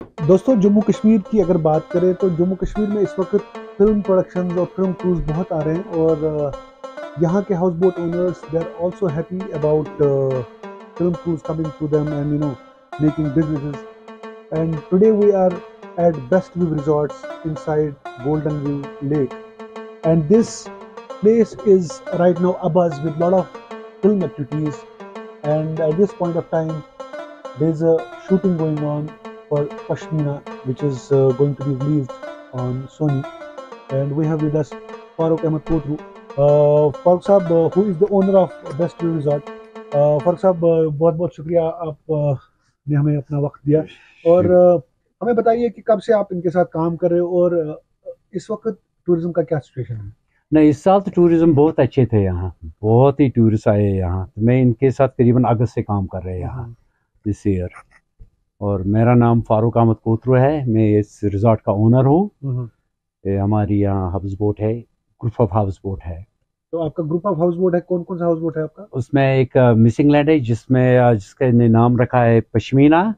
दोस्तों, जम्मू कश्मीर की अगर बात करें तो जम्मू कश्मीर में इस वक्त फिल्म प्रोडक्शंस और फिल्म क्रूज बहुत आ रहे हैं और यहाँ के houseboat owners they are also happy about film crews coming to them and making businesses and today we are at Best View Resorts inside Golden View Lake, and this place is right now abuzz with lot of film activities, and at this point of time there's a shooting going on for Pashmina, which is going to be released on Sony. And we have with us Farooq Ahmed Kotru. Farooq Saab, who is the owner of Best View Resort. Farooq Saab, बहुत बहुत शुक्रिया आप ने हमें अपना वक्त दिया और हमें बताइए कि कब से आप इनके साथ काम कर रहे हो और इस वक्त टूरिज्म का क्या सिचुएशन है। नहीं, इस साल तो टूरिज्म बहुत अच्छे थे यहाँ, बहुत ही टूरिस्ट आए यहाँ। तो मैं इनके साथ करीबन अगस्त से काम कर रहे हैं यहाँ दिस ईयर। और मेरा नाम फारूक अहमद कोतरू है, मैं इस रिजॉर्ट का ओनर हूँ। हमारी यहाँ हाउस बोट है, ग्रुप ऑफ हाउस बोट है। तो आपका ग्रुप ऑफ हाउस बोट है, कौन कौन सा हाउस बोट है आपका? उसमें एक मिसिंग लैंड है जिसका नाम रखा है पश्मीना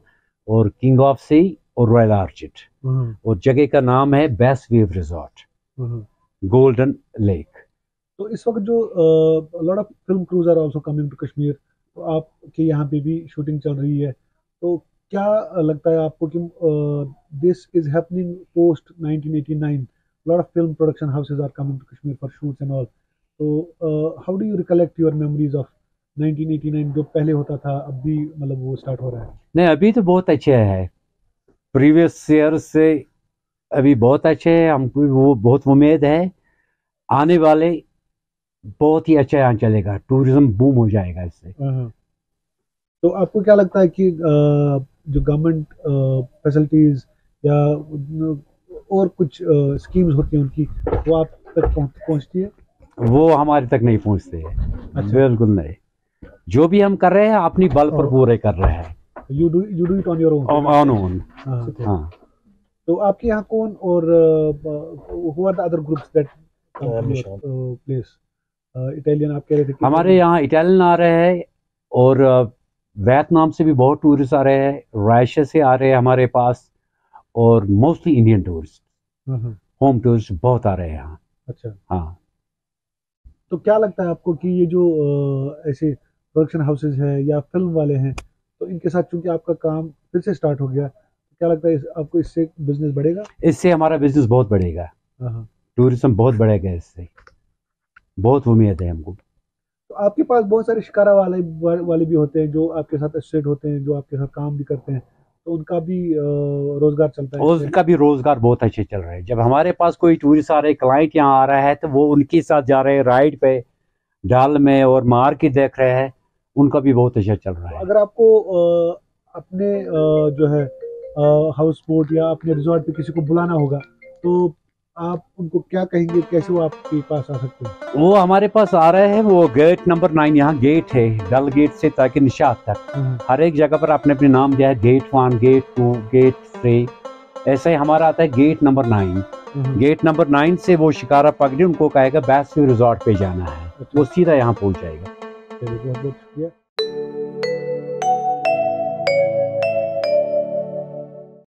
और किंग ऑफ सी और रॉयल आर्चिड, और जगह का नाम है Best View Resort Golden Lake. तो इस वक्त जो lot of film crews are also coming to Kashmir, तो आपके यहाँ पे भी शूटिंग चल रही है, तो क्या लगता है आपको कि this is happening post 1989, lot of film production houses are coming to Kashmir for shoots and all, तो how do you recollect your memories of 1989 जो पहले होता था, अब भी मतलब वो स्टार्ट हो रहा है? नहीं, अभी तो बहुत अच्छे है, प्रीवियस ईयर से अभी बहुत अच्छे है। हमको वो बहुत उम्मीद है आने वाले बहुत ही अच्छा यहाँ चलेगा, टूरिज्म बूम हो जाएगा इससे। तो आपको क्या लगता है कि जो गवर्नमेंट फैसिलिटीज या और कुछ स्कीम्स होती हैं उनकी, वो आप तक पहुंचती है? वो हमारे तक नहीं पहुंचते हैं। अच्छा। बिल्कुल नहीं, जो भी हम कर रहे हैं अपनी बल पर पूरे कर रहे हैं। You do it on your own. हाँ। तो आपके यहाँ कौन और who are the other groups that come to your place? Italian आप कह रहे थे कि हमारे यहाँ इटालियन आ रहे हैं और वियतनाम से भी बहुत टूरिस्ट आ रहे हैं, रशिया से आ रहे हैं हमारे पास, और mostly Indian tourist, home tourist बहुत आ रहे हैं यहाँ। अच्छा। हाँ। तो क्या लगता है आपको कि ये जो ऐसे प्रोडक्शन हाउसेज है या फिल्म वाले हैं, तो इनके साथ चूंकि आपका काम फिर से स्टार्ट हो गया, क्या लगता है आपको इससे बिजनेस बढ़ेगा? इससे हमारा बिजनेस बहुत बढ़ेगा, टूरिज्म बहुत बढ़ेगा, इससे बहुत उम्मीद है हमको। तो आपके पास बहुत सारे शिकारा वाले भी होते हैं जो आपके साथ एसोसिएट होते हैं, जो आपके साथ काम भी करते हैं, तो उनका भी रोजगार चलता है? उनका भी रोजगार बहुत अच्छे चल रहा है। जब हमारे पास कोई टूरिस्ट आ रहे, क्लाइंट यहाँ आ रहा है, तो वो उनके साथ जा रहे हैं राइड पे, डाल में, और मार्केट देख रहे हैं, उनका भी बहुत अच्छा चल रहा है। अगर आपको अपने जो है हाउस बोट या अपने रिजॉर्ट पे किसी को बुलाना होगा, तो आप उनको क्या कहेंगे, कैसे वो आपके पास आ सकते हैं? वो हमारे पास आ रहे हैं, वो गेट नंबर 9, यहाँ गेट है डल गेट से ताकि निशात तक, हर एक जगह पर आपने अपने नाम दिया है, गेट 1, गेट 2, गेट 3, ऐसा ही हमारा आता है गेट नंबर 9। गेट नंबर 9 से वो शिकारा पकड़े, उनको कहेगा बेस्ट व्यू रिजॉर्ट पे जाना है, वो सीधा यहाँ पहुँच जाएगा। बहुत बहुत शुक्रिया।